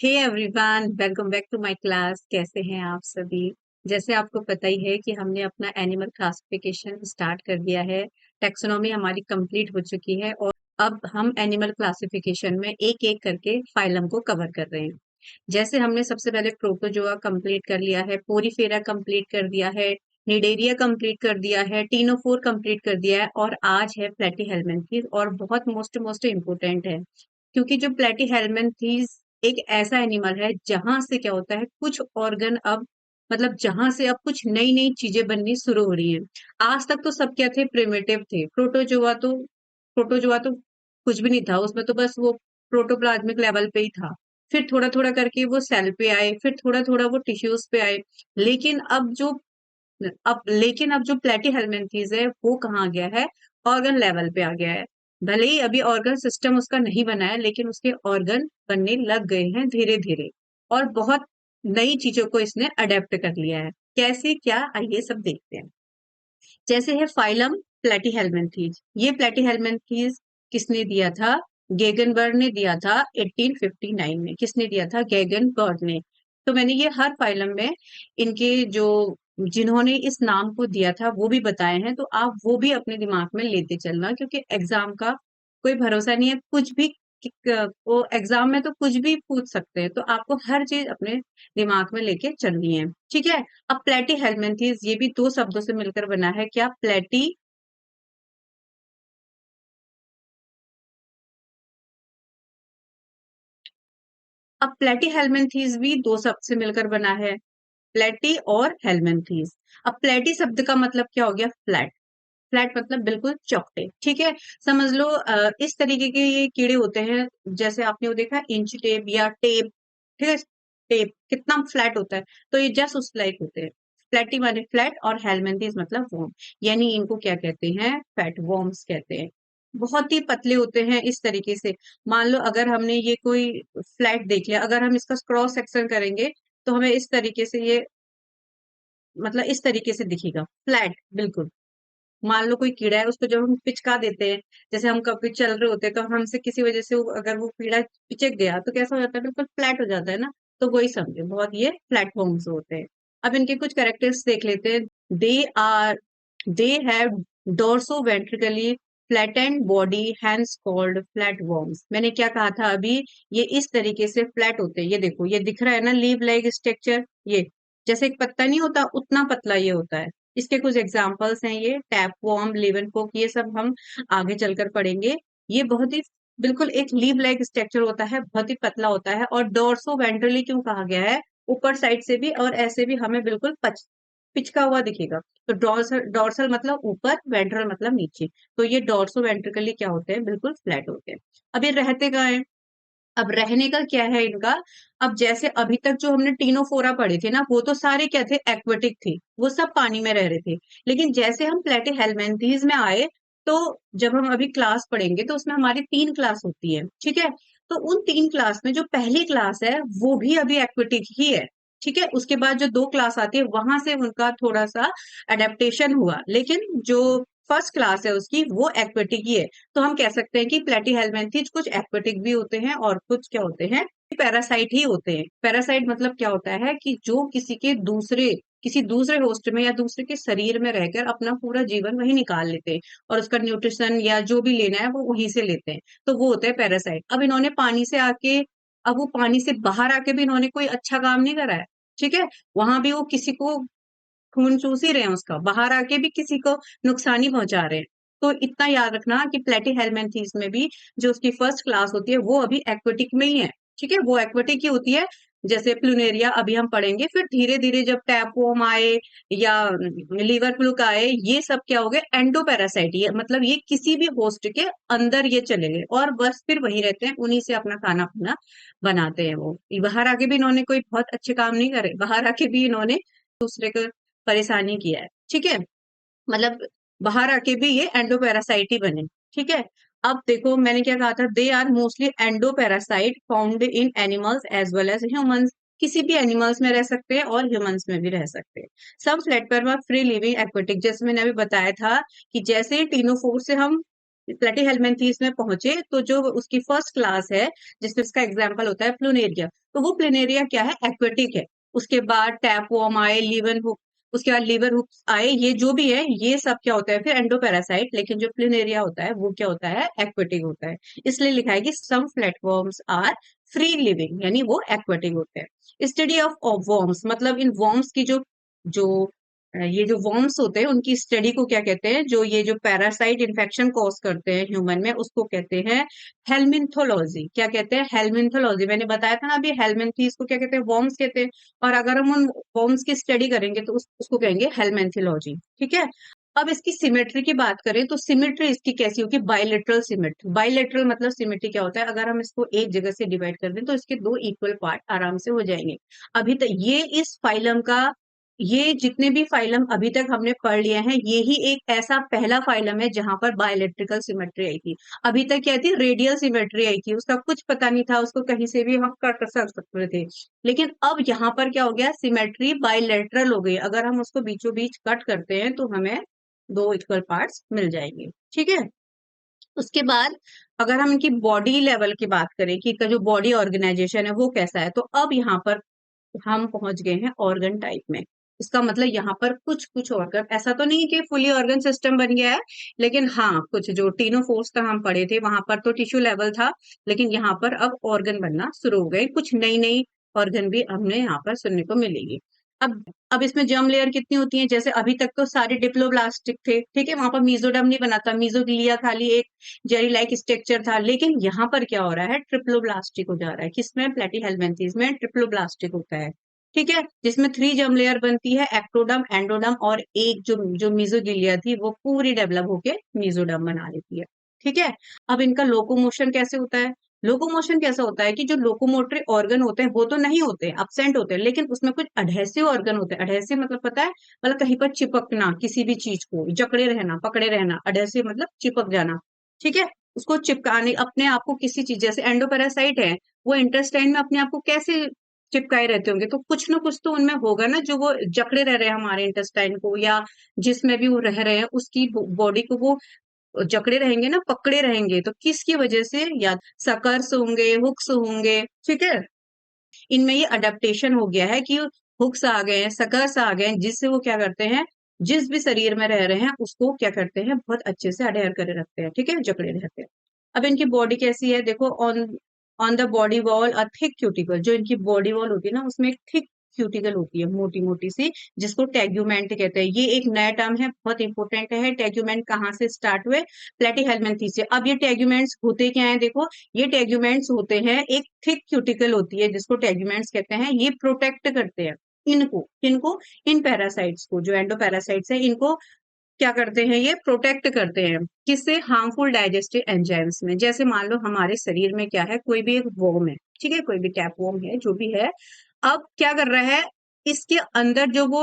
Hey everyone, welcome back to my class. कैसे हैं आप सभी? जैसे आपको पता ही है कि हमने अपना एनिमल क्लासिफिकेशन स्टार्ट कर दिया है। टेक्सोनॉमी हमारी कंप्लीट हो चुकी है और अब हम एनिमल क्लासिफिकेशन में एक एक करके फाइलम को कवर कर रहे हैं। जैसे हमने सबसे पहले प्रोटोजोआ कंप्लीट कर लिया है, पोरीफेरा कंप्लीट कर दिया है, निडेरिया कंप्लीट कर दिया है, टीनोफोर कंप्लीट कर दिया है और आज है प्लेटीहेल्मिन्थीज। और बहुत मोस्ट मोस्ट इम्पोर्टेंट है क्योंकि जो प्लेटीहेल्मिन्थीज एक ऐसा एनिमल है जहां से क्या होता है, कुछ ऑर्गन अब मतलब जहां से अब कुछ नई नई चीजें बननी शुरू हो रही हैं। आज तक तो सब क्या थे, प्रिमिटिव थे। प्रोटोजोआ तो कुछ भी नहीं था, उसमें तो बस वो प्रोटोप्लाज्मिक लेवल पे ही था। फिर थोड़ा थोड़ा करके वो सेल पे आए, फिर थोड़ा थोड़ा वो टिश्यूज पे आए। लेकिन अब जो प्लेटीहेल्मिन्थीज है वो कहाँ गया है, ऑर्गन लेवल पे आ गया है। भले ही अभी ऑर्गन सिस्टम उसका नहीं बना है, लेकिन उसके ऑर्गन बनने लग गए हैं धीरे धीरे। और बहुत नई चीजों को इसने अडेप्ट कर लिया है। कैसे क्या, आइए सब देखते हैं। जैसे है फाइलम प्लेटीहेल्मिन्थीज। ये प्लेटीहेल्मिन्थीज किसने दिया था? गेगनबर्ग ने दिया था 1859 में। किसने दिया था? गेगनबर्ग ने। तो मैंने ये हर फाइलम में इनके जो जिन्होंने इस नाम को दिया था वो भी बताए हैं, तो आप वो भी अपने दिमाग में लेते चलना, क्योंकि एग्जाम का कोई भरोसा नहीं है। कुछ भी वो एग्जाम में तो कुछ भी पूछ सकते हैं, तो आपको हर चीज अपने दिमाग में लेके चलनी है। ठीक है। अब प्लेटी हेलमिंथीज ये भी दो शब्दों से मिलकर बना है। क्या? प्लेटी। अब प्लेटी हेलमिंथीज भी दो शब्द से मिलकर बना है, प्लेटी और हेलमिंथीज। अब प्लेटी शब्द का मतलब क्या हो गया? फ्लैट। फ्लैट मतलब बिल्कुल चौकटे। ठीक है। समझ लो इस तरीके के ये कीड़े होते हैं। जैसे आपने वो देखा इंच टेप या टेप। ठीक है। टेप कितना फ्लैट होता है, तो ये जस्ट उस लाइक होते हैं। फ्लैटी माने फ्लैट और हेलमिंथीज मतलब वर्म। यानी इनको क्या कहते हैं? फैट वर्म्स कहते हैं। बहुत ही पतले होते हैं इस तरीके से। मान लो अगर हमने ये कोई फ्लैट देख लिया, अगर हम इसका क्रॉस सेक्शन करेंगे तो हमें इस तरीके से ये मतलब इस तरीके से दिखेगा, फ्लैट बिल्कुल। मान लो कोई कीड़ा है, उसको जब हम पिचका देते हैं, जैसे हम कभी चल रहे होते हैं तो हमसे किसी वजह से अगर वो कीड़ा पिचक गया तो कैसा हो जाता है? बिल्कुल फ्लैट हो जाता है ना। तो वही समझो, बहुत ये प्लेटफॉर्म्स होते हैं। अब इनके कुछ कैरेक्टर्स देख लेते हैं। They are they have dorsoventrally flattened body, hence called flatworms. मैंने क्या कहा था अभी? ये इस तरीके से फ्लैट होते हैं। ये देखो, ये दिख रहा है ना लीव लाइक स्ट्रक्चर। ये जैसे एक पत्ता नहीं होता, उतना पतला ये होता है। इसके कुछ एग्जाम्पल्स हैं, ये टैप वॉर्म, लेवनपोक, ये सब हम आगे चलकर पढ़ेंगे। ये बहुत ही बिल्कुल एक लीव लाइक स्ट्रक्चर होता है, बहुत ही पतला होता है। और डोर्सो वेंट्रली क्यों कहा गया है? ऊपर साइड से भी और ऐसे भी हमें बिल्कुल पिचका हुआ दिखेगा। तो डोर्सल डोर्सल मतलब ऊपर, वेंट्रल मतलब नीचे। तो ये डोर्सो वेंट्रिकली क्या होते हैं? बिल्कुल फ्लैट होते हैं। अब ये रहते कहाँ हैं? अब रहने का क्या है इनका? अब जैसे अभी तक जो हमने टीनोफोरा पढ़े थे ना, वो तो सारे क्या थे? एक्वेटिक थे, वो सब पानी में रह रहे थे। लेकिन जैसे हम प्लेटीहेल्मिन्थीज में आए, तो जब हम अभी क्लास पढ़ेंगे तो उसमें हमारी तीन क्लास होती है। ठीक है। तो उन तीन क्लास में जो पहली क्लास है वो भी अभी एक्वेटिक ही है। ठीक है। उसके बाद जो दो क्लास आती है वहां से उनका थोड़ा सा अडेप्टेशन हुआ, लेकिन जो फर्स्ट क्लास है उसकी वो एक्वेटिक ही है। तो हम कह सकते हैं कि प्लेटीहेल्मिन्थीज कुछ एक्वेटिक भी होते हैं और कुछ क्या होते हैं? पैरासाइट ही होते हैं। पैरासाइट मतलब क्या होता है कि जो किसी दूसरे होस्ट में या दूसरे के शरीर में रहकर अपना पूरा जीवन वही निकाल लेते हैं और उसका न्यूट्रिशन या जो भी लेना है वो वहीं से लेते हैं। तो वो होते हैं पैरासाइट। अब इन्होंने पानी से आके, अब वो पानी से बाहर आके भी इन्होंने कोई अच्छा काम नहीं करा है। ठीक है। वहां भी वो किसी को खून चूस ही रहे हैं, उसका बाहर आके भी किसी को नुकसान ही पहुंचा रहे हैं। तो इतना याद रखना कि प्लेटीहेल्मिन्थीज में भी जो उसकी फर्स्ट क्लास होती है वो अभी एक्वेटिक में ही है। ठीक है, वो एक्वेटिक ही होती है। जैसे प्लूनेरिया अभी हम पढ़ेंगे, फिर धीरे धीरे जब टैपवॉर्म आए या लीवर फ्लूक आए, ये सब क्या हो गए? एंडोपैरासाइट। ये मतलब ये किसी भी होस्ट के अंदर ये चले गए और बस फिर वही रहते हैं, उन्हीं से अपना खाना पीना बनाते हैं। वो बाहर आके भी इन्होंने कोई बहुत अच्छे काम नहीं करे, बाहर आके भी इन्होंने दूसरे को परेशानी किया है। ठीक है। मतलब बाहर आके भी ये एंडोपैरासाइट ही बने। ठीक है। अब देखो मैंने क्या कहा था, they are mostly endoparasite found in animals as well as humans. किसी भी एनिमल्स में रह सकते हैं और ह्यूमंस में भी रह सकते हैं। सब flatworm are free living aquatic. जैसे मैंने अभी बताया था कि जैसे टीनोफोर से हम प्लेटीहेल्मिन्थीज में पहुंचे तो जो उसकी फर्स्ट क्लास है जिसमें इसका एग्जाम्पल होता है प्लूनेरिया, तो वो प्लूनेरिया क्या है, एक्वेटिक है। उसके बाद टैपवॉर्म आए, लीवन हुक, उसके बाद लीवर हुक्स आए, ये जो भी है ये सब क्या होता है फिर एंडोपैरासाइट, लेकिन जो प्लूनेरिया होता है वो क्या होता है, एक्वेटिक होता है। इसलिए लिखा है कि सम फ्लैटवॉर्म्स आर फ्री लिविंग, यानी वो एक्वेटिक होते हैं। स्टडी ऑफ वॉर्म्स मतलब इन वॉर्म्स की जो जो ये जो वर्म्स होते हैं उनकी स्टडी को क्या कहते हैं, जो ये जो पैरासाइट इन्फेक्शन कॉज करते हैं ह्यूमन में उसको कहते हैं हेलमिन्थोलॉजी। क्या कहते हैं, हेलमिन्थोलॉजी। मैंने बताया था ना अभी, हेलमिन्थीज को क्या कहते हैं, वर्म्स कहते हैं। और अगर हम उन वर्म्स की स्टडी करेंगे तो उसको कहेंगे हेलमिन्थोलॉजी। ठीक है। अब इसकी सिमेट्री की बात करें तो सिमेट्री इसकी कैसी होगी, बाइलेटरल सिमेट्री। बाइलेटरल मतलब सिमेट्री क्या होता है, अगर हम इसको एक जगह से डिवाइड कर दें तो इसके दो इक्वल पार्ट आराम से हो जाएंगे। अभी तक ये इस फाइलम का, ये जितने भी फाइलम अभी तक हमने पढ़ लिए हैं ये ही एक ऐसा पहला फाइलम है जहां पर बायोइलेक्ट्रिकल सिमेट्री आई थी। अभी तक क्या थी, रेडियल सिमेट्री आई थी, उसका कुछ पता नहीं था, उसको कहीं से भी हम कट कर सकते थे। लेकिन अब यहाँ पर क्या हो गया, सिमेट्री बायोलेटरल हो गई। अगर हम उसको बीचों बीच कट करते हैं तो हमें दो इक्वल पार्ट्स मिल जाएंगे। ठीक है। उसके बाद अगर हम इनकी बॉडी लेवल की बात करें कि इनका जो बॉडी ऑर्गेनाइजेशन है वो कैसा है, तो अब यहाँ पर हम पहुंच गए हैं ऑर्गन टाइप में। इसका मतलब यहाँ पर कुछ कुछ ऑर्गन, ऐसा तो नहीं कि फुली ऑर्गन सिस्टम बन गया है, लेकिन हाँ कुछ जो टीनोफोर्स तक हम पढ़े थे वहां पर तो टिश्यू लेवल था, लेकिन यहाँ पर अब ऑर्गन बनना शुरू हो गए। कुछ नई नई ऑर्गन भी हमें यहाँ पर सुनने को मिलेगी। अब इसमें जर्म लेयर कितनी होती है, जैसे अभी तक तो सारे डिप्लोब्लास्टिक थे, ठीक है, वहां पर मीजोडर्म नहीं बना था, मीजोग्लिया खाली एक जेरी लाइक स्ट्रक्चर था। लेकिन यहाँ पर क्या हो रहा है, ट्रिप्लोब्लास्टिक हो जा रहा है। किसमें, प्लेटीहेल्मिन्थीज में ट्रिप्लोब्लास्टिक होता है। ठीक है, जिसमें 3 जर्म लेयर बनती है, एक्टोडर्म, एंडोडर्म और एक जो जो मीजोगिलिया थी वो पूरी डेवलप होके मीजोडर्म बना लेती है। ठीक है। अब इनका लोकोमोशन कैसे होता है, लोकोमोशन कैसा होता है कि जो लोकोमोटरी ऑर्गन होते हैं वो तो नहीं होते, absent होते हैं, लेकिन उसमें कुछ अडहेसिव ऑर्गन होते हैं। अडहेसिव मतलब पता है, मतलब कहीं पर चिपकना, किसी भी चीज को जकड़े रहना, पकड़े रहना। अडहेसिव मतलब चिपक जाना। ठीक है, उसको चिपकाने, अपने आप को किसी चीज, जैसे एंडोपैरासाइट है वो इंटेस्टाइन में अपने आप को कैसे चिपकाए रहते होंगे, तो कुछ ना कुछ तो उनमें होगा ना जो वो जकड़े रह रहे हैं हमारे इंटेस्टाइन को, या जिसमें भी वो रह रहे हैं उसकी बॉडी को वो जकड़े रहेंगे ना, पकड़े रहेंगे। तो किसकी वजह से, या सकर्स होंगे, हुक्स होंगे। ठीक है, इनमें ये अडेप्टेशन हो गया है कि हुक्स आ गए हैं, सकर्स आ गए हैं, जिससे वो क्या करते हैं, जिस भी शरीर में रह रहे हैं उसको क्या करते हैं, बहुत अच्छे से अडेयर करे रखते हैं। ठीक है, जकड़े रहते हैं। अब इनकी बॉडी कैसी है देखो, on on the body wall a thick cuticle. जो इनकी बॉडी वॉल होती है ना उसमें एक थिक क्यूटिकल होती है, मोटी मोटी सी, जिसको टेग्यूमेंट कहते हैं। ये एक नया टर्म है, बहुत इंपॉर्टेंट है। टेग्यूमेंट कहाँ से स्टार्ट हुए, प्लेटीहेल्मिन्थीज से। अब ये टेग्यूमेंट्स होते क्या है देखो, ये टेग्यूमेंट्स होते हैं, एक थिक क्यूटिकल होती है जिसको टेग्यूमेंट्स कहते हैं। ये प्रोटेक्ट करते हैं इनको, इनको, इन पैरासाइट्स को, जो एंडोपैरासाइट्स है इनको क्या करते हैं, ये प्रोटेक्ट करते हैं। किससे, हार्मफुल डाइजेस्टिव एंजाइम्स में। जैसे मान लो हमारे शरीर में क्या है, कोई भी एक वॉर्म है, ठीक है, कोई भी टैप वॉर्म है, जो भी है। अब क्या कर रहा है, इसके अंदर जो वो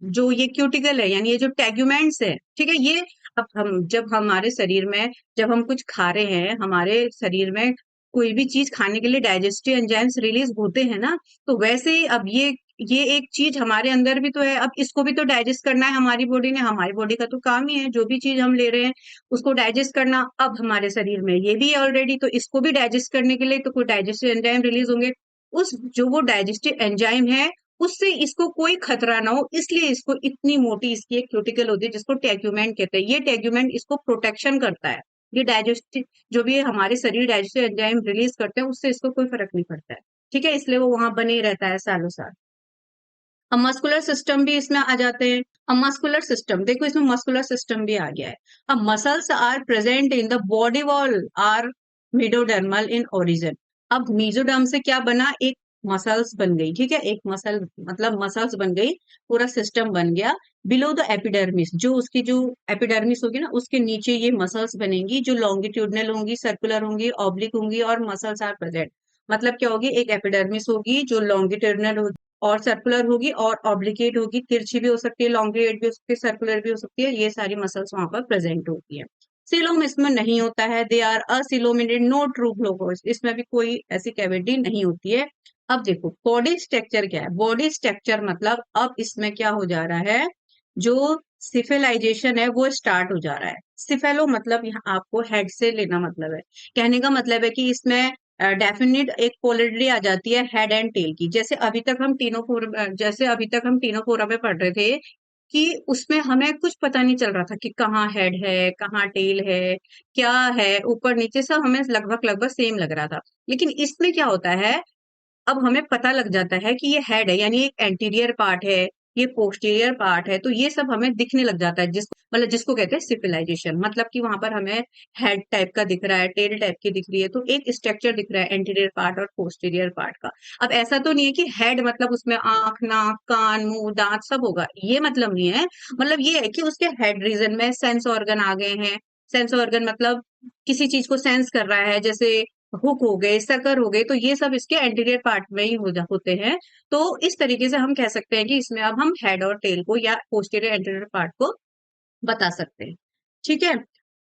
जो ये क्यूटिकल है, यानी ये जो टेग्यूमेंट्स है, ठीक है, ये अब हम जब हमारे शरीर में, जब हम कुछ खा रहे हैं, हमारे शरीर में कोई भी चीज खाने के लिए डाइजेस्टिव एंजाइम्स रिलीज होते हैं ना, तो वैसे ही अब ये एक चीज हमारे अंदर भी तो है। अब इसको भी तो डाइजेस्ट करना है हमारी बॉडी ने, हमारी बॉडी का तो काम ही है जो भी चीज हम ले रहे हैं उसको डाइजेस्ट करना। अब हमारे शरीर में ये भी है ऑलरेडी, तो इसको भी डाइजेस्ट करने के लिए तो कोई डाइजेस्टिव एंजाइम रिलीज होंगे। उस जो वो डाइजेस्टिव एंजाइम है उससे इसको कोई खतरा ना हो, इसलिए इसको इतनी मोटी इसकी एक क्यूटिकल होती है जिसको टेग्यूमेंट कहते हैं। ये टेग्यूमेंट इसको प्रोटेक्शन करता है। ये डाइजेस्टिव जो भी है हमारे शरीर डाइजेस्टिव एंजाइम रिलीज करते हैं उससे इसको कोई फर्क नहीं पड़ता है। ठीक है, इसलिए वो वहां बने ही रहता है सालों साल। अब मस्कुलर सिस्टम भी इसमें आ जाते हैं। अब मस्कुलर सिस्टम देखो, इसमें मस्कुलर सिस्टम भी आ गया है। अब muscles are present in the body wall are mesodermal in origin. अब मीजोडर्म से क्या बना, एक मसल्स बन गई। ठीक है, एक मसल मतलब मसल्स बन गई, पूरा सिस्टम बन गया। बिलो द एपिडर्मिस, जो उसकी जो एपिडर्मिस होगी ना उसके नीचे ये मसल्स बनेंगी, जो लॉन्गिट्यूडनल होंगी, सर्कुलर होंगी, ऑब्लिक होंगी, और मसल्स आर प्रेजेंट। मतलब क्या होगी, एक एपिडर्मिस होगी जो लॉन्गिट्यूडनल और सर्कुलर होगी, और ऑब्लिकेट होगी, तिरछी भी हो सकती है, लॉन्गिएट भी हो सकती है, सर्कुलर भी हो सकती है। ये सारी मसल्स वहां पर प्रेजेंट होती है। सिलोम इसमें नहीं होता है, they are acoelomate, no true glucose, इसमें भी कोई ऐसी कैविटी नहीं होती है। अब देखो बॉडी स्ट्रक्चर क्या है, बॉडी स्ट्रक्चर मतलब अब इसमें क्या हो जा रहा है, जो सिफिलाइजेशन है वो स्टार्ट हो जा रहा है। सिफेलो मतलब यहाँ आपको हेड से लेना मतलब है। कहने का मतलब है कि इसमें डेफिनेट एक पोलरिटी आ जाती है हेड एंड टेल की। जैसे अभी तक हम तीनों फोरम में पढ़ रहे थे कि उसमें हमें कुछ पता नहीं चल रहा था कि कहाँ हेड है, कहाँ टेल है, क्या है, ऊपर नीचे सब हमें लगभग लगभग सेम लग रहा था। लेकिन इसमें क्या होता है, अब हमें पता लग जाता है कि ये हेड है, यानी एक एंटीरियर पार्ट है, ये पोस्टीरियर पार्ट है, तो ये सब हमें दिखने लग जाता है, जिसको कहते हैं सिविलाइजेशन। मतलब कि वहां पर हमें हेड टाइप का दिख रहा है, टेल टाइप की दिख रही है, तो एक स्ट्रक्चर दिख रहा है एंटीरियर पार्ट और पोस्टीरियर पार्ट का। अब ऐसा तो नहीं है कि हेड मतलब उसमें आंख, नाक, कान, मुंह, दांत सब होगा, ये मतलब नहीं है। मतलब ये है कि उसके हेड रीजन में सेंस ऑर्गन आ गए हैं। सेंस ऑर्गन मतलब किसी चीज को सेंस कर रहा है, जैसे हुक हो गए, सकर हो गए, तो ये सब इसके एंटीरियर पार्ट में ही होते हैं। तो इस तरीके से हम कह सकते हैं कि इसमें अब हम हेड और टेल को या पोस्टीरियर एंटीरियर पार्ट को बता सकते हैं। ठीक है।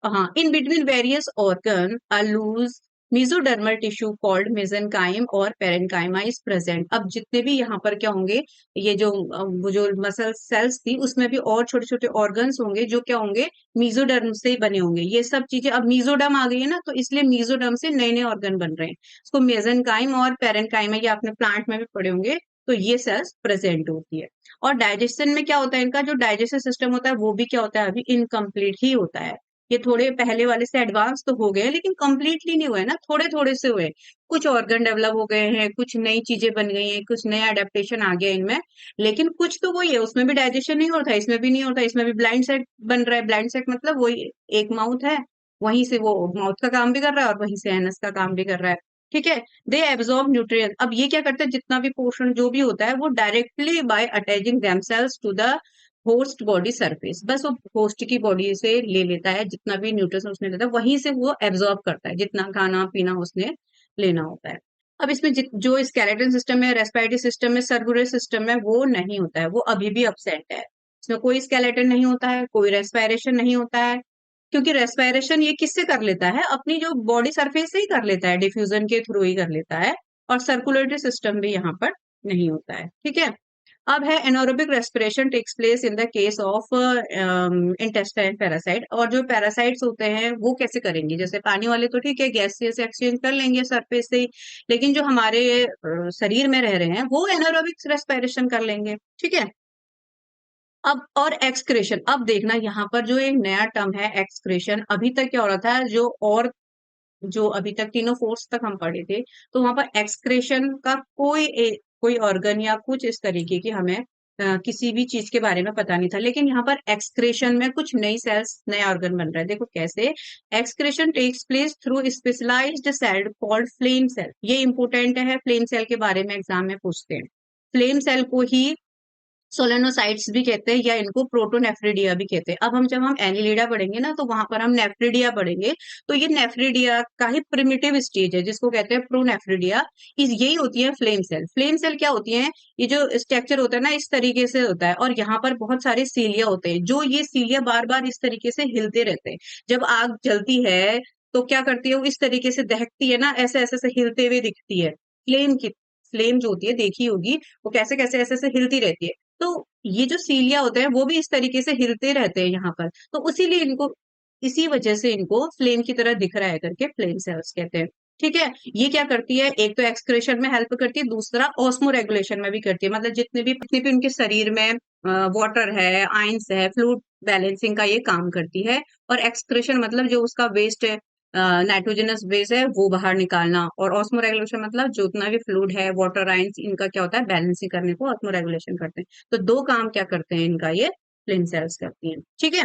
हाँ, in between various organ a loose mesodermal tissue called mesenchyme और पेरेन्काइमा इज प्रेजेंट। अब जितने भी यहाँ पर क्या होंगे, ये जो वो जो मसल सेल्स थी उसमें भी और छोटे छोटे ऑर्गन्स होंगे जो क्या होंगे, मेसोडर्म से ही बने होंगे। ये सब चीजें अब मेसोडर्म आ गई है ना, तो इसलिए मेसोडर्म से नए नए ऑर्गन बन रहे हैं। इसको मेसेनकाइम और पेरेन्काइमा, ये आपने प्लांट में भी पढ़े होंगे, तो ये सेल्स प्रेजेंट होती है। और डाइजेशन में क्या होता है, इनका जो डाइजेस्टिव सिस्टम होता है वो भी क्या होता है, अभी इनकम्प्लीट ही होता है। ये थोड़े पहले वाले से एडवांस तो हो गए हैं, लेकिन कंप्लीटली नहीं हुए ना, थोड़े थोड़े से हुए। कुछ ऑर्गन डेवलप हो गए हैं, कुछ नई चीजें बन गई हैं, कुछ नया एडेप्टेशन आ गया इनमें। लेकिन कुछ तो वही है, उसमें भी डाइजेशन नहीं होता, इसमें भी नहीं होता। इसमें भी ब्लाइंड सेट बन रहा है। ब्लाइंड सेट मतलब वही एक माउथ है, वहीं से वो माउथ का काम भी कर रहा है और वहीं से एनस का काम भी कर रहा है। ठीक है। They absorb nutrient. अब ये क्या करते हैं, जितना भी पोषण जो भी होता है वो directly by attaching themselves to the host body surface, बस वो होस्ट की बॉडी से ले लेता है, जितना भी न्यूट्रिशन उसने लेता है वहीं से वो एब्जॉर्ब करता है, जितना खाना पीना उसने लेना होता है। अब इसमें जो स्केलेटन सिस्टम है, रेस्पिरेटरी सिस्टम है, सर्कुलर सिस्टम है, वो नहीं होता है, वो अभी भी अपसेंट है। इसमें कोई स्केलेटन नहीं होता है, कोई रेस्पिरेशन नहीं होता है, क्योंकि रेस्पिरेशन ये किससे कर लेता है, अपनी जो बॉडी सरफेस से ही कर लेता है, डिफ्यूजन के थ्रू ही कर लेता है। और सर्कुलेटरी सिस्टम भी यहाँ पर नहीं होता है। ठीक है। अब है anaerobic respiration takes place in the case of intestine parasite. और जो पैरासाइट्स होते हैं वो कैसे करेंगे, जैसे पानी वाले तो ठीक है, गैस से एक्सचेंज कर लेंगे सरफेस से ही, लेकिन जो हमारे शरीर में रह रहे हैं वो एनारोबिक रेस्पिरेशन कर लेंगे। ठीक है। अब और एक्सक्रेशन, अब देखना यहाँ पर जो एक नया टर्म है एक्सक्रेशन। अभी तक क्या हो रहा था, जो अभी तक तीनों फोर्स तक हम पढ़े थे, तो वहां पर एक्सक्रेशन का कोई ऑर्गन या कुछ इस तरीके की हमें किसी भी चीज के बारे में पता नहीं था। लेकिन यहाँ पर एक्सक्रेशन में कुछ नई सेल्स, नया ऑर्गन बन रहा है। देखो कैसे। Excretion takes place through specialised cell called flame cell. ये इंपोर्टेंट है, फ्लेम सेल के बारे में एग्जाम में पूछते हैं। फ्लेम सेल को ही सोलेनोसाइट्स भी कहते हैं, या इनको प्रोटोनेफ्रिडिया भी कहते हैं। अब जब हम एनिलिडा पढ़ेंगे ना, तो वहां पर हम नेफ्रिडिया पढ़ेंगे। तो ये नेफ्रिडिया का ही प्रिमिटिव स्टेज है, जिसको कहते हैं प्रोनेफ्रिडिया। यही होती है फ्लेम सेल। फ्लेम सेल क्या होती है, ये जो स्ट्रक्चर होता है ना इस तरीके से होता है, और यहाँ पर बहुत सारे सीलिया होते हैं, जो ये सीलिया बार बार इस तरीके से हिलते रहते हैं। जब आग जलती है तो क्या करती है, वो इस तरीके से दहकती है ना, ऐसे ऐसे से हिलते हुए दिखती है। फ्लेम जो होती है देखी होगी, वो कैसे कैसे ऐसे ऐसे हिलती रहती है। तो ये जो सीलिया होते हैं वो भी इस तरीके से हिलते रहते हैं यहाँ पर, तो उसीलिए इनको, इसी वजह से इनको फ्लेम की तरह दिख रहा है करके फ्लेम सेल्स कहते हैं। ठीक है। ये क्या करती है, एक तो एक्सक्रेशन में हेल्प करती है, दूसरा ऑस्मो रेगुलेशन में भी करती है। मतलब जितने भी उनके शरीर में वाटर है, आयंस है, फ्लूइड बैलेंसिंग का ये काम करती है। और एक्सक्रेशन मतलब जो उसका वेस्ट है, नाइट्रोजनस बेस है, वो बाहर निकालना। और ऑस्मो रेगुलेशन मतलब जो उतना भी फ्लूइड है, वाटर आयंस, इनका क्या होता है, बैलेंसिंग करने को ऑस्मो रेगुलेशन करते हैं। तो दो काम क्या करते हैं इनका, ये फ्लेम सेल्स करती हैं। ठीक है।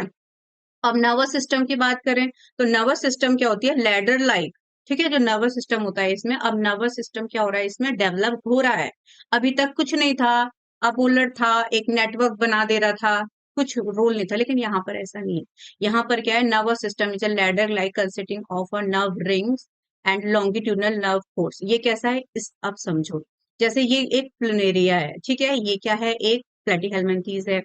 अब नर्वस सिस्टम की बात करें, तो नर्वस सिस्टम क्या होती है, लैडर लाइक। ठीक है। जो नर्वस सिस्टम होता है इसमें, अब नर्वस सिस्टम क्या हो रहा है, इसमें डेवलप हो रहा है। अभी तक कुछ नहीं था, अब उलट था, एक नेटवर्क बना दे रहा था, कुछ रोल नहीं था। लेकिन यहाँ पर ऐसा नहीं है। यहाँ पर क्या है, nervous system is a ladder like consisting of a nerve rings and longitudinal nerve course. ये कैसा है, इस अब समझो। जैसे ये एक प्लुनेरिया है, ठीक है, ये क्या है, एक प्लेटिहेल्मिन्थीज है।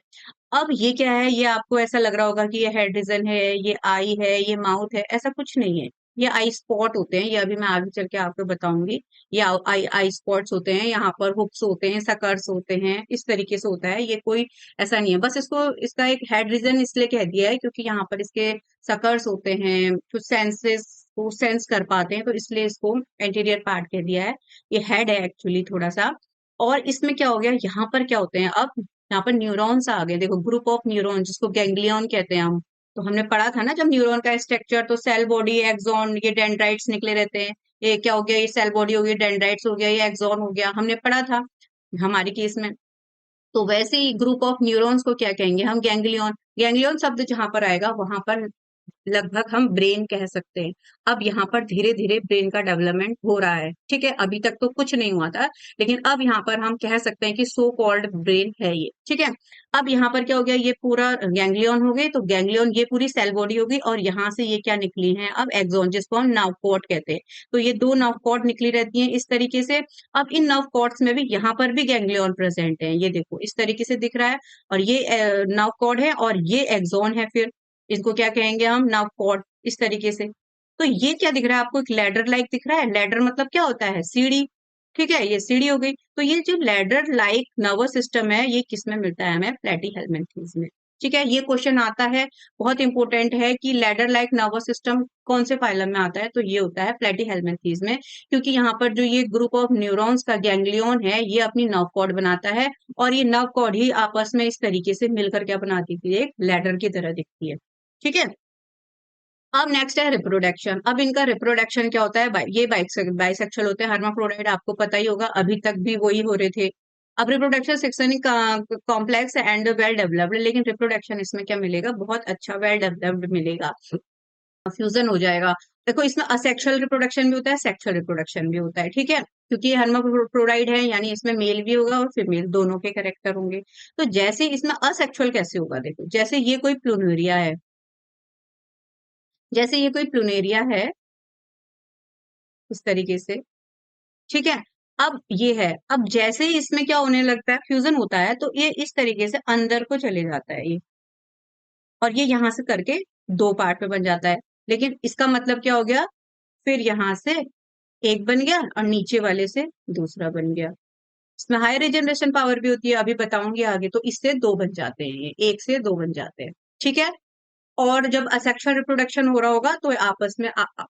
अब ये क्या है, ये आपको ऐसा लग रहा होगा कि ये हेड रीजन है, ये आई है, ये माउथ है, ऐसा कुछ नहीं है। ये आई स्पॉट होते हैं, ये अभी मैं आगे चल के आपको बताऊंगी। ये आई आई स्पॉट्स होते हैं, यहाँ पर हुक्स होते हैं, सकर्स होते हैं, इस तरीके से होता है। ये कोई ऐसा नहीं है, बस इसको इसका एक हेड रीजन इसलिए कह दिया है क्योंकि यहाँ पर इसके सकर्स होते हैं, कुछ सेंसेस को सेंस कर पाते हैं, तो इसलिए इसको एंटीरियर पार्ट कह दिया है। ये हेड है एक्चुअली थोड़ा सा। और इसमें क्या हो गया, यहाँ पर क्या होते हैं अब, यहाँ पर न्यूरॉन्स आ गए, देखो ग्रुप ऑफ न्यूरॉन जिसको गैंग्लियन कहते हैं हम। तो हमने पढ़ा था ना जब न्यूरॉन का स्ट्रक्चर, तो सेल बॉडी, एक्सॉन, ये डेंड्राइट्स निकले रहते हैं। ये क्या हो गया, ये सेल बॉडी हो गई, डेंड्राइट्स हो गया, ये एक्सॉन हो गया, हमने पढ़ा था हमारी केस में। तो वैसे ही ग्रुप ऑफ न्यूरॉन्स को क्या कहेंगे हम, गैंग्लियन। गैंग्लियन शब्द जहां पर आएगा वहां पर लगभग हम ब्रेन कह सकते हैं। अब यहाँ पर धीरे धीरे ब्रेन का डेवलपमेंट हो रहा है, ठीक है, अभी तक तो कुछ नहीं हुआ था, लेकिन अब यहाँ पर हम कह सकते हैं कि सो कॉल्ड ब्रेन है ये, ठीक है। अब यहाँ पर क्या हो गया, ये पूरा गैंग्लियन हो गए, तो गैंग्लियन ये पूरी सेल बॉडी होगी, और यहाँ से ये क्या निकली है अब, एक्सॉन, जिसको हम नर्व कॉर्ड कहते हैं। तो ये दो नर्व कॉर्ड निकली रहती है इस तरीके से। अब इन नर्व कॉर्ड्स में भी यहाँ पर भी गैंग्लियन प्रेजेंट है, ये देखो इस तरीके से दिख रहा है। और ये नर्व कॉर्ड है और ये एक्सॉन है, फिर इसको क्या कहेंगे हम, नर्व कॉर्ड, इस तरीके से। तो ये क्या दिख रहा है आपको, एक लैडर लाइक दिख रहा है। लैडर मतलब क्या होता है, सीढ़ी, ठीक है, ये सीढ़ी हो गई। तो ये जो लैडर लाइक नर्वस सिस्टम है, ये किस में मिलता है हमें, प्लेटीहेल्मिन्थेस में, ठीक है। ये क्वेश्चन आता है, बहुत इंपॉर्टेंट है कि लैडर लाइक नर्वस सिस्टम कौन से फाइलम में आता है, तो ये होता है प्लेटीहेल्मिन्थेस में। क्योंकि यहाँ पर जो ये ग्रुप ऑफ न्यूरॉन्स का गैंग्लियन है, ये अपनी नर्व कॉर्ड बनाता है, और ये नर्व कॉर्ड ही आपस में इस तरीके से मिलकर क्या बनाती थी, एक लैडर की तरह दिखती है, ठीक है। अब नेक्स्ट है रिप्रोडक्शन। अब इनका रिप्रोडक्शन क्या होता है, ये बाइसेक्सुअल होते हैं, हर्माफ्रोडाइट आपको पता ही होगा, अभी तक भी वही हो रहे थे। अब reproduction sexually complex and well developed, लेकिन रिप्रोडक्शन इसमें क्या मिलेगा, बहुत अच्छा वेल डेवलप्ड मिलेगा, फ्यूजन हो जाएगा। देखो इसमें असेक्सुअल रिप्रोडक्शन भी होता है, सेक्सुअल रिप्रोडक्शन भी होता है, ठीक है, क्योंकि ये हर्माफ्रोडाइट है, यानी इसमें मेल भी होगा और फीमेल दोनों के कैरेक्टर होंगे। तो जैसे इसमें असेक्सुअल कैसे होगा, देखो जैसे ये कोई प्लूमेरिया है, जैसे ये कोई प्लूनेरिया है इस तरीके से, ठीक है। अब ये है, अब जैसे ही इसमें क्या होने लगता है, फ्यूजन होता है, तो ये इस तरीके से अंदर को चले जाता है ये, और ये यहां से करके दो पार्ट में बन जाता है। लेकिन इसका मतलब क्या हो गया, फिर यहां से एक बन गया और नीचे वाले से दूसरा बन गया। इसमें हाई रिजनरेशन पावर भी होती है, अभी बताऊंगी आगे। तो इससे दो बन जाते हैं, ये एक से दो बन जाते हैं, ठीक है। और जब असेक्सुअल रिप्रोडक्शन हो रहा होगा तो आपस में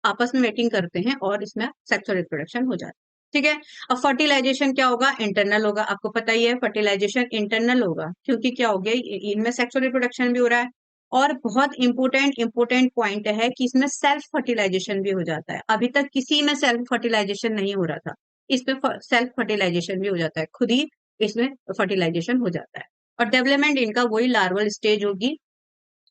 आपस में मेटिंग करते हैं, और इसमें सेक्सुअल रिप्रोडक्शन हो जाता है, ठीक है। अब फर्टिलाइजेशन क्या होगा, इंटरनल होगा, आपको पता ही है फर्टिलाइजेशन इंटरनल होगा, क्योंकि क्या हो गया, इनमें सेक्सुअल रिप्रोडक्शन भी हो रहा है। और बहुत इंपोर्टेंट पॉइंट है कि इसमें सेल्फ फर्टिलाइजेशन भी हो जाता है, अभी तक किसी में सेल्फ फर्टिलाइजेशन नहीं हो रहा था, इसमें सेल्फ फर्टिलाइजेशन भी हो जाता है, खुद ही इसमें फर्टिलाइजेशन हो जाता है। और डेवलपमेंट इनका वही लार्वल स्टेज होगी,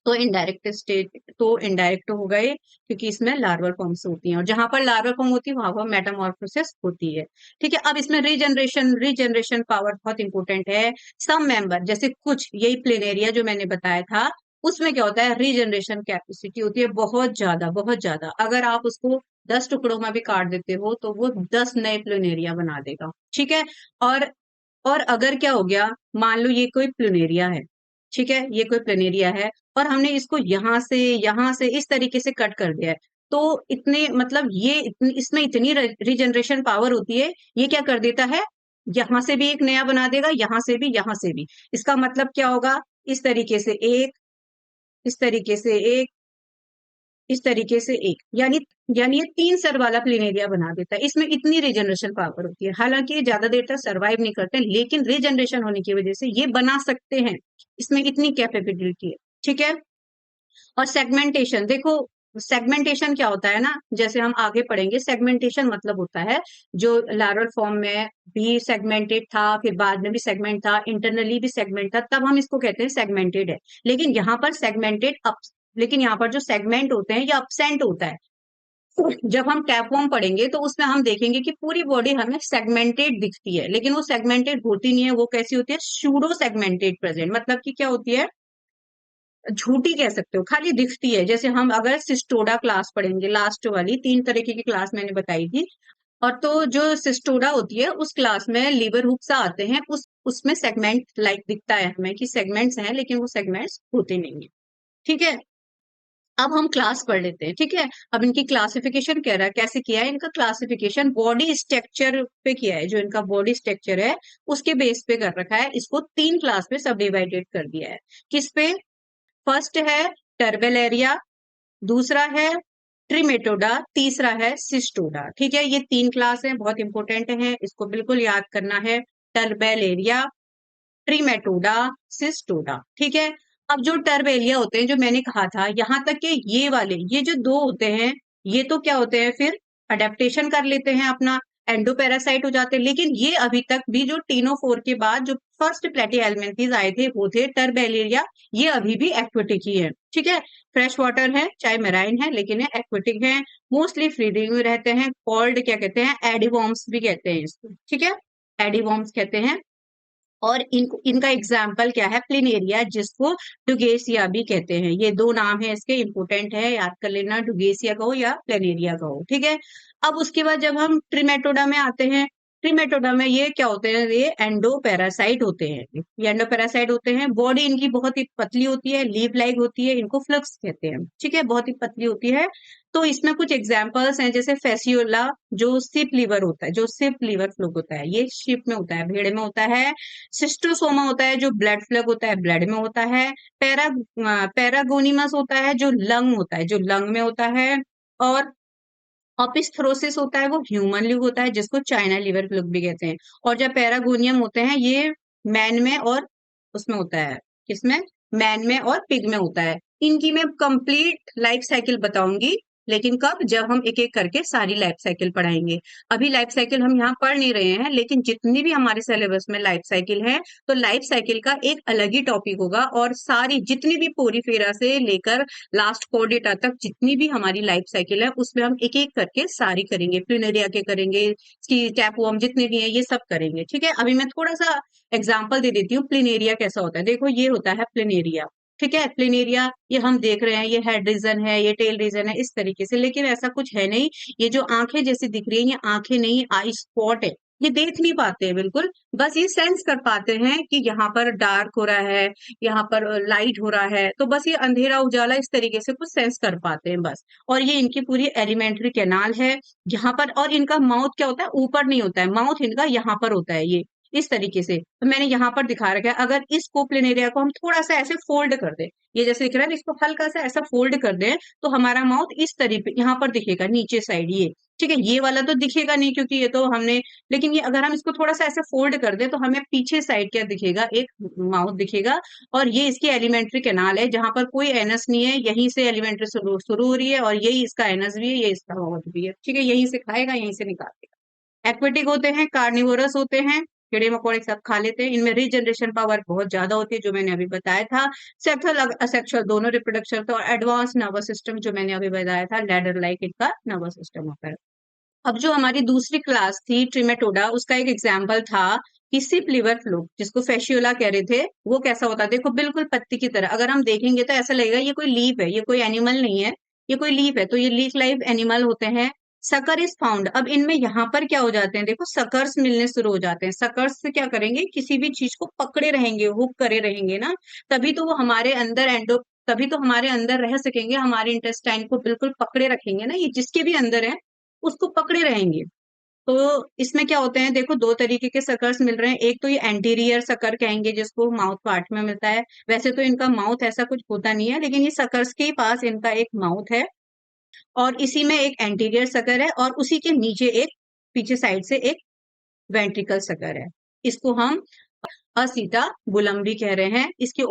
तो इनडायरेक्ट स्टेज, तो इनडायरेक्ट हो गए क्योंकि इसमें लार्वल फॉर्म्स होती हैं, और जहां पर लार्वल फॉर्म होती है वहां पर मेटामॉर्फोसिस होती है, ठीक है। अब इसमें रीजनरेशन पावर बहुत इंपॉर्टेंट है। सम मेंबर, जैसे कुछ यही प्लेनेरिया जो मैंने बताया था, उसमें क्या होता है, रीजनरेशन कैपेसिटी होती है बहुत ज्यादा, बहुत ज्यादा। अगर आप उसको 10 टुकड़ों में भी काट देते हो तो वो 10 नए प्लेनेरिया बना देगा, ठीक है। और और अगर क्या हो गया, मान लो ये कोई प्लूनेरिया है, ठीक है, ये कोई प्लूनेरिया है, और हमने इसको यहाँ से इस तरीके से कट कर दिया है, तो इतने मतलब इसमें इतनी रिजनरेशन पावर होती है, ये क्या कर देता है, यहाँ से भी एक नया बना देगा, यहाँ से भी, यहाँ से भी। इसका मतलब क्या होगा, इस तरीके से एक, इस तरीके से एक, इस तरीके से एक, यानी ये 3 सर वाला प्लेनेरिया बना देता है। इसमें इतनी रिजनरेशन पावर होती है, हालांकि ये ज्यादा देर तक सरवाइव नहीं करते, लेकिन रिजनरेशन होने की वजह से ये बना सकते हैं, इसमें इतनी कैपेबिलिटी है, ठीक है। और सेगमेंटेशन देखो, सेगमेंटेशन क्या होता है ना, जैसे हम आगे पढ़ेंगे, सेगमेंटेशन मतलब होता है जो लार्वल फॉर्म में भी सेगमेंटेड था, फिर बाद में भी सेगमेंट था, इंटरनली भी सेगमेंट था, तब हम इसको कहते हैं सेगमेंटेड है। लेकिन यहाँ पर सेगमेंटेड अप, लेकिन यहाँ पर जो सेगमेंट होते हैं ये अपसेंट होता है। जब हम टैपवॉर्म पढ़ेंगे तो उसमें हम देखेंगे कि पूरी बॉडी हमें सेगमेंटेड दिखती है, लेकिन वो सेगमेंटेड होती नहीं है, वो कैसी होती है, सूडो सेगमेंटेड प्रेजेंट, मतलब कि क्या होती है, झूठी कह सकते हो, खाली दिखती है। जैसे हम अगर सिस्टोडा क्लास पढ़ेंगे, लास्ट वाली 3 तरीके की क्लास मैंने बताई थी, और तो जो सिस्टोडा होती है उस क्लास में लीवर हुक्स आते हैं, उसमें सेगमेंट लाइक दिखता है हमें कि सेगमेंट्स हैं, लेकिन वो सेगमेंट्स होते नहीं है, ठीक है। अब हम क्लास पढ़ लेते हैं, ठीक है। अब इनकी क्लासिफिकेशन कह रहा है, कैसे किया है इनका क्लासिफिकेशन, बॉडी स्ट्रक्चर पे किया है। जो इनका बॉडी स्ट्रक्चर है उसके बेस पे कर रखा है, इसको 3 क्लास में सब डिवाइडेड कर दिया है। किस पे? फर्स्ट है टर्बेलेरिया, दूसरा है ट्रिमेटोडा, तीसरा है सिस्टोडा। ठीक है, ये 3 क्लास है, बहुत इंपॉर्टेंट है, इसको बिल्कुल याद करना है। टर्बेलेरिया, ट्रिमेटोडा, सिस्टोडा। ठीक है। अब जो टर्बेलिया होते हैं, जो मैंने कहा था, यहाँ तक कि ये वाले, ये जो 2 होते हैं, ये तो क्या होते हैं, फिर अडेप्टेशन कर लेते हैं अपना, एंडोपैरासाइट हो जाते हैं। लेकिन ये अभी तक भी जो टीनोफोर के बाद जो फर्स्ट प्लेटीहेल्मिन्थीज आए थे वो थे टर्बेलिया। ये अभी भी एक्वेटिक ही है, ठीक है। फ्रेश वाटर है, चाहे मेराइन है, लेकिन ये एक्वेटिक है। मोस्टली फ्रीडिंग में रहते हैं, कॉल्ड क्या कहते हैं, एडिवॉर्म्स भी कहते हैं इसको, ठीक है। एडिवॉर्म्स कहते हैं। और इनका एग्जाम्पल क्या है, प्लिनेरिया, जिसको डुगेसिया भी कहते हैं। ये 2 नाम है इसके, इंपोर्टेंट है, याद कर लेना, डुगेसिया कहो या प्लिनेरिया कहो, ठीक है। अब उसके बाद जब हम ट्रिमेटोडा में आते हैं, ट्रिमेटोडा में ये क्या होते हैं, ये एंडोपैरासाइट होते हैं। ये एंडोपैरासाइट होते हैं, बॉडी इनकी बहुत ही पतली होती है, लीव लाइक होती है, इनको फ्लक्स कहते हैं, ठीक है, बहुत ही पतली होती है। तो इसमें कुछ एग्जाम्पल्स हैं, जैसे फेसियोला, जो सिप लीवर होता है, जो सिप लीवर फ्लूक होता है, ये शिप में होता है, भेड़ में होता है। सिस्टोसोमा होता है, जो ब्लड फ्लग होता है, ब्लड में होता है। पैरागोनिमस होता है, जो लंग होता है, जो लंग में होता है। और ओपिस्थ्रोसिस होता है, वो ह्यूमन लिव होता है, जिसको चाइना लिवर फ्लूक भी कहते हैं। और जब पैरागोनियम होते हैं, ये मैन में और उसमें होता है, किसमें, मैन में और पिग में होता है। इनकी मैं कंप्लीट लाइफ साइकिल बताऊंगी, लेकिन कब, जब हम एक एक करके सारी लाइफ साइकिल पढ़ाएंगे। अभी लाइफ साइकिल हम यहाँ पढ़ नहीं रहे हैं, लेकिन जितनी भी हमारे सिलेबस में लाइफ साइकिल है, तो लाइफ साइकिल का एक अलग ही टॉपिक होगा। और सारी जितनी भी पोरीफेरा से लेकर लास्ट कोर्डेटा तक जितनी भी हमारी लाइफ साइकिल है, उसमें हम एक एक करके सारी करेंगे, प्लूमेरिया के करेंगे, इसकी टैपवर्म जितने भी हैं, ये सब करेंगे, ठीक है। अभी मैं थोड़ा सा एग्जांपल दे देती हूँ, प्लिनेरिया कैसा होता है। देखो, ये होता है प्लिनेरिया, ठीक है। प्लिनेरिया ये हम देख रहे हैं, ये हेड रीजन है, ये टेल रीजन है, इस तरीके से, लेकिन ऐसा कुछ है नहीं। ये जो आंखें जैसी दिख रही है, ये आंखें नहीं, आई स्पॉट है। ये देख नहीं पाते हैं बिल्कुल, बस ये सेंस कर पाते हैं कि यहाँ पर डार्क हो रहा है, यहाँ पर लाइट हो रहा है, तो बस ये अंधेरा उजाला इस तरीके से कुछ सेंस कर पाते हैं बस। और ये इनकी पूरी एलिमेंट्री कैनाल है यहाँ पर। और इनका माउथ क्या होता है, ऊपर नहीं होता है, माउथ इनका यहाँ पर होता है, ये इस तरीके से। तो मैंने यहाँ पर दिखा रखा है, अगर इस कोप्लेनेरिया को हम थोड़ा सा ऐसे फोल्ड कर दें, ये जैसे दिख रहा है, इसको हल्का सा ऐसा फोल्ड कर दें, तो हमारा माउथ इस तरीके यहाँ पर दिखेगा, नीचे साइड ये, ठीक है। ये वाला तो दिखेगा नहीं, क्योंकि ये तो हमने, लेकिन ये अगर हम इसको थोड़ा सा ऐसे फोल्ड कर दें, तो हमें पीछे साइड क्या दिखेगा, एक माउथ दिखेगा। और ये इसकी एलिमेंट्री कैनाल है, जहां पर कोई एनस नहीं है, यहीं से एलिमेंट्री शुरू हो रही है, और यही इसका एनस भी है, ये इसका माउथ भी है, ठीक है। यहीं से खाएगा, यहीं से निकालेगा। एक्वेटिक होते हैं, कार्निवोरस होते हैं, कीड़े मकोड़े सब खा लेते हैं। इनमें रीजनरेशन पावर बहुत ज्यादा होती है, जो मैंने अभी बताया था। सेक्सुअल असेक्सुअल दोनों रिप्रोडक्शन, तो एडवांस नर्वस सिस्टम, जो मैंने अभी बताया था, लैडर लाइक इनका नर्वस सिस्टम होता है। अब जो हमारी दूसरी क्लास थी ट्रिमेटोडा, उसका एक एग्जाम्पल था कि सिप लिवर फ्लूक, जिसको फेशियोला कह रहे थे, वो कैसा होता है, देखो बिल्कुल पत्ती की तरह। अगर हम देखेंगे तो ऐसा लगेगा ये कोई लीफ है, ये कोई एनिमल नहीं है, ये कोई लीफ है। तो ये लीफ लाइफ एनिमल होते हैं। सकर इज फाउंड, अब इनमें यहाँ पर क्या हो जाते हैं, देखो सकर्स मिलने शुरू हो जाते हैं। सकर्स से क्या करेंगे, किसी भी चीज को पकड़े रहेंगे, हुक करे रहेंगे ना, तभी तो वो हमारे अंदर एंडो, तभी तो हमारे अंदर रह सकेंगे, हमारे इंटेस्टाइन को बिल्कुल पकड़े रखेंगे ना, ये जिसके भी अंदर है उसको पकड़े रहेंगे। तो इसमें क्या होते हैं, देखो 2 तरीके के सकर्स मिल रहे हैं। एक तो ये एंटीरियर सकर कहेंगे, जिसको माउथ पार्ट में मिलता है। वैसे तो इनका माउथ ऐसा कुछ होता नहीं है, लेकिन ये सकर्स के ही पास इनका एक माउथ है, और इसी में एक एंटीरियर सकर है, और उसी के नीचे एक, पीछे साइड से एक वेंट्रिकल सकर है। इसको हम असीता बुलम भी कह रहे हैं। इसकी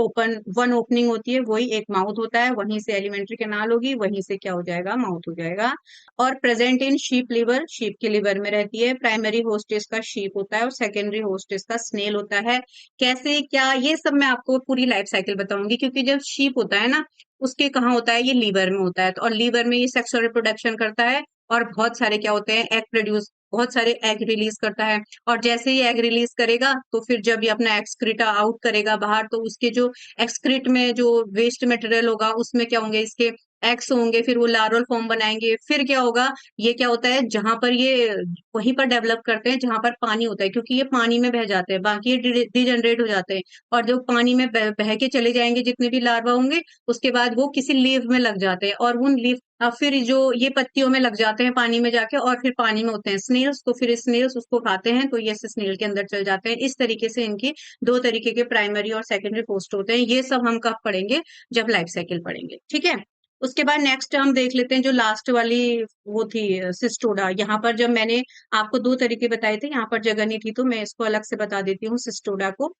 वन ओपनिंग होती है, वही एक माउथ होता है, वहीं से एलिमेंट्री कैनाल होगी, वहीं से क्या हो जाएगा, माउथ हो जाएगा। और present in sheep liver, sheep के लिवर में रहती है। प्राइमरी होस्ट इसका शीप होता है, और सेकेंडरी होस्ट इसका स्नेल होता है। कैसे क्या, ये सब मैं आपको पूरी लाइफ साइकिल बताऊंगी, क्योंकि जब शीप होता है ना, उसके कहाँ होता है, ये लीवर में होता है। तो और लीवर में ये सेक्सुअल रिप्रोडक्शन करता है, और बहुत सारे क्या होते हैं, एग प्रोड्यूस, बहुत सारे एग रिलीज करता है। और जैसे ही एग रिलीज करेगा, तो फिर जब ये अपना एक्सक्रीटा आउट करेगा बाहर, तो उसके जो एक्सक्रीट में जो वेस्ट मटेरियल होगा, उसमें क्या होंगे, इसके एग्स होंगे, फिर वो लार्वल फॉर्म बनाएंगे, फिर क्या होगा, ये क्या होता है जहां पर ये वहीं पर डेवलप करते हैं जहां पर पानी होता है, क्योंकि ये पानी में बह जाते हैं, बाकी ये डिजनरेट हो जाते हैं। और जो पानी में बह के चले जाएंगे जितने भी लार्वा होंगे, उसके बाद वो किसी लीफ में लग जाते हैं, और उन लीफ फिर जो ये पत्तियों में लग जाते हैं पानी में जाके, और फिर पानी में होते हैं स्नेल्स, तो फिर स्नेल्स उसको खाते हैं, तो ये स्नेल के अंदर चल जाते हैं। इस तरीके से इनकी दो तरीके के प्राइमरी और सेकेंडरी पोस्ट होते हैं। ये सब हम कब पढ़ेंगे, जब लाइफ साइकिल पढ़ेंगे, ठीक है। उसके बाद नेक्स्ट हम देख लेते हैं जो लास्ट वाली वो थी, सिस्टोडा। यहाँ पर जब मैंने आपको दो तरीके बताए थे, यहाँ पर जगह नहीं थी तो मैं इसको अलग से बता देती हूँ सिस्टोडा को।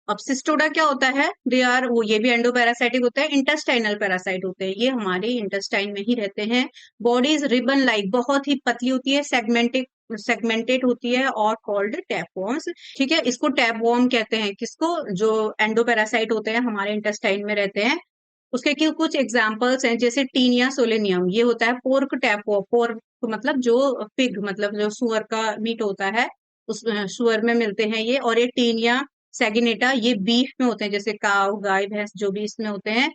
अब सिस्टोडा क्या होता है, दे आर वो ये भी एंडोपैरासाइटिक होता है, इंटेस्टाइनल पैरासाइट होते हैं, ये हमारे इंटेस्टाइन में ही रहते हैं। बॉडी इज रिबन लाइक, बहुत ही पतली होती है, सेगमेंटेड होती है, और कॉल्ड टैपवॉर्म्स। ठीक है, इसको टैपवॉर्म कहते हैं, किसको, जो एंडोपैरासाइट होते हैं हमारे इंटेस्टाइन में रहते हैं। उसके कुछ एग्जाम्पल्स हैं, जैसे टीनिया सोलेनियम, ये होता है पोर्क टैपवॉर्म। पोर्क मतलब जो पिग, मतलब जो सुअर का मीट होता है, उस सुअर में मिलते हैं ये। और ये टीनिया सैगिनेटा, ये बीफ में होते हैं, जैसे काव, गाय, भैंस जो भी इसमें होते हैं।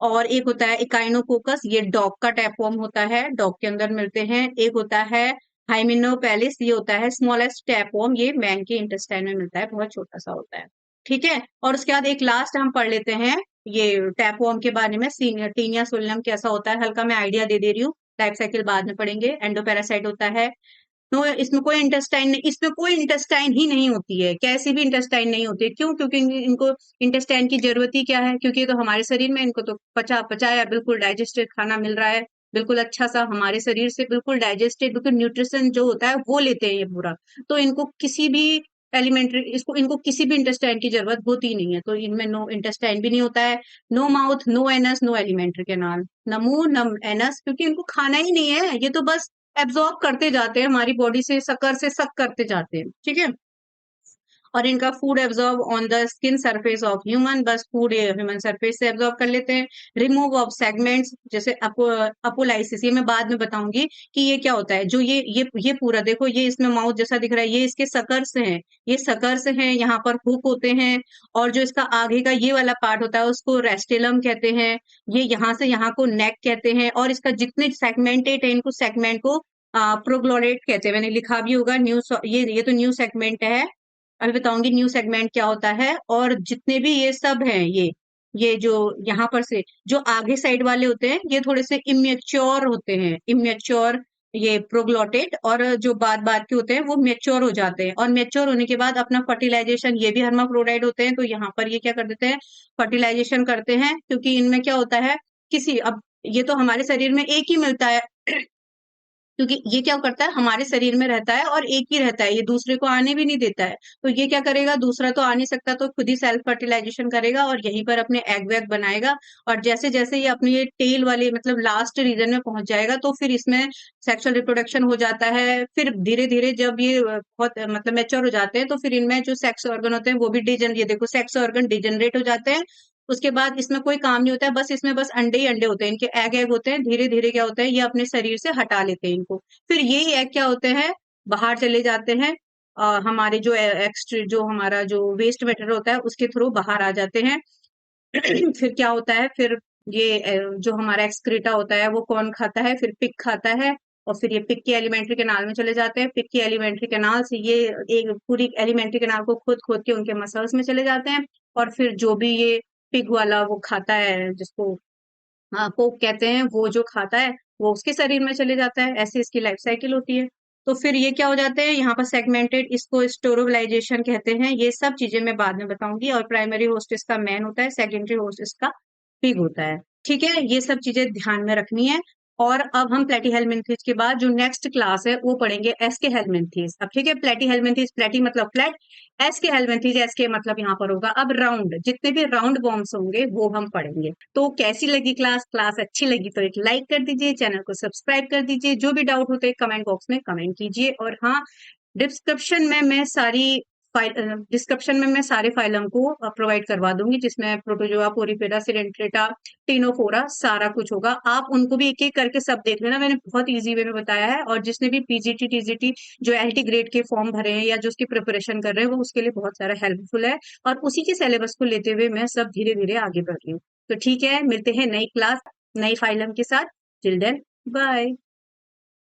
और एक होता है इकाइनोकोकस, ये डॉग का टैपवॉर्म होता है, डॉग के अंदर मिलते हैं। एक होता है हाइमिनोपेलिस, ये होता है स्मॉलेस्ट टैपवॉर्म, ये मैन के इंटेस्टाइन में मिलता है, बहुत छोटा सा होता है। ठीक है, और उसके बाद एक लास्ट हम पढ़ लेते हैं ये टैपवॉर्म के बारे में, टीनिया सोलिनम कैसा होता है, हल्का मैं आइडिया दे दे रही हूँ, लाइफ साइकिल बाद में पढ़ेंगे। एंडोपैरासाइट होता है, नो इसमें कोई इंटेस्टाइन नहीं, इसमें कोई इंटेस्टाइन ही नहीं होती है, कैसी भी इंटेस्टाइन नहीं होती है। क्यों? क्योंकि इनको इंटेस्टाइन की जरूरत ही क्या है, क्योंकि ये तो हमारे शरीर में, इनको तो पचाया बिल्कुल डाइजेस्टेड खाना मिल रहा है, बिल्कुल अच्छा सा हमारे शरीर से बिल्कुल डाइजेस्टेड, बिल्कुल न्यूट्रिशन जो होता है वो लेते हैं ये पूरा। तो इनको किसी भी एलिमेंट्री, इसको इनको किसी भी इंटेस्टाइन की जरूरत होती ही नहीं है, तो इनमें नो इंटेस्टाइन भी नहीं होता है। No mouth, no anus, no alimentary canal, न मुंह न एनस, क्योंकि इनको खाना ही नहीं है, ये तो बस एब्जॉर्ब करते जाते हैं हमारी बॉडी से, शक्कर से सक करते जाते हैं, ठीक है। और इनका food absorb on the skin surface of human, बस फूड ह्यूमन सरफेस से एब्जॉर्ब कर लेते हैं। रिमूव ऑफ सेगमेंट्स, जैसे अपोलाइसिस, ये मैं बाद में बताऊंगी कि ये क्या होता है। जो ये पूरा देखो, ये इसमें माउथ जैसा दिख रहा है, ये इसके सकर्स हैं, ये सकर्स हैं, यहाँ पर हुक होते हैं। और जो इसका आगे का ये वाला पार्ट होता है उसको रेस्टेलम कहते हैं। ये यहाँ से यहाँ को नेक कहते हैं, और इसका जितने सेगमेंटेड है, इनको सेगमेंट को प्रोग्लोडेट कहते हैं, मैंने लिखा भी होगा। न्यू ये तो न्यू सेगमेंट है, अभी बताऊंगी न्यू सेगमेंट क्या होता है। और जितने भी ये सब हैं, ये जो यहाँ पर से जो आगे साइड वाले होते हैं, ये थोड़े से इमेच्योर होते हैं, इमेच्योर, ये प्रोग्लोटेड। और जो बाद बाद के होते हैं वो मेच्योर हो जाते हैं, और मेच्योर होने के बाद अपना फर्टिलाइजेशन, ये भी हर्माफ्रोडाइट होते हैं, तो यहाँ पर ये क्या कर देते हैं, फर्टिलाइजेशन करते हैं। क्योंकि इनमें क्या होता है, किसी अब ये तो हमारे शरीर में एक ही मिलता है, क्योंकि ये क्या करता है, हमारे शरीर में रहता है और एक ही रहता है, ये दूसरे को आने भी नहीं देता है। तो ये क्या करेगा, दूसरा तो आ नहीं सकता, तो खुद ही सेल्फ फर्टिलाइजेशन करेगा और यहीं पर अपने एग वैग बनाएगा। और जैसे जैसे ये अपनी ये टेल वाले मतलब लास्ट रीजन में पहुंच जाएगा, तो फिर इसमें सेक्सुअल रिप्रोडक्शन हो जाता है। फिर धीरे धीरे जब ये बहुत मतलब मैच्योर हो जाते हैं, तो फिर इनमें जो सेक्स ऑर्गन होते हैं वो भी ये देखो सेक्स ऑर्गन डिजेनरेट हो जाते हैं। उसके बाद इसमें कोई काम नहीं होता है, बस इसमें बस अंडे ही अंडे होते हैं, इनके एग होते हैं। धीरे धीरे क्या होता है, ये अपने शरीर से हटा लेते हैं इनको। फिर यही एग क्या होते हैं, बाहर चले जाते हैं, हमारे जो एक्स्ट्रा जो हमारा जो वेस्ट मटेरियल होता है उसके थ्रू बाहर आ जाते हैं। फिर क्या होता है, फिर ये जो हमारा एक्सक्रीटा होता है वो कौन खाता है, फिर पिग खाता है। और फिर ये पिग के एलिमेंट्री कैनाल में चले जाते हैं, पिग के एलिमेंट्री कैनाल से ये एक पूरी एलिमेंट्री कैनाल को खोद खोद के उनके मसल्स में चले जाते हैं। और फिर जो भी ये पिग वाला वो खाता है, जिसको हाँ पोक कहते हैं, वो जो खाता है वो उसके शरीर में चले जाता है। ऐसी इसकी लाइफ साइकिल होती है। तो फिर ये क्या हो जाते हैं, यहाँ पर सेगमेंटेड, इसको स्टोरोलाइजेशन कहते हैं। ये सब चीजें मैं बाद में बताऊंगी। और प्राइमरी होस्ट इसका मैन होता है, सेकेंडरी होस्ट इसका पिग होता है। ठीक है, ये सब चीजें ध्यान में रखनी है। और अब हम प्लेटीहेल्मिन्थेस के बाद जो नेक्स्ट क्लास है वो पढ़ेंगे एस्के हेल्मिन्थेस। अब ठीक है, प्लेटीहेल्मिन्थेस, प्लेटी मतलब फ्लैट, एस्के हेल्मिन्थेस, एस्के मतलब यहाँ पर होगा अब राउंड, जितने भी राउंड बॉम्ब्स होंगे वो हम पढ़ेंगे। तो कैसी लगी क्लास? क्लास अच्छी लगी तो एक लाइक कर दीजिए, चैनल को सब्सक्राइब कर दीजिए, जो भी डाउट होते हैं कमेंट बॉक्स में कमेंट कीजिए। और हाँ, डिस्क्रिप्शन में मैं सारी डिस्क्रिप्शन में मैं सारे फाइलम को प्रोवाइड करवा दूंगी, जिसमें प्रोटोजोआ, पोरिफेरा, सिडेंट्रेटा, टिनोफोरा सारा कुछ होगा। आप उनको भी एक एक करके सब देख लेना, मैंने बहुत इजी वे में बताया है। और जिसने भी पीजीटी टीजीटी जो एलटी ग्रेड के फॉर्म भरे हैं या जो उसकी प्रिपरेशन कर रहे हैं, वो उसके लिए बहुत सारा हेल्पफुल है। और उसी के सिलेबस को लेते हुए मैं सब धीरे धीरे आगे बढ़ रही हूँ। तो ठीक है, मिलते हैं नई क्लास, नई फाइलम के साथ। Till then, bye.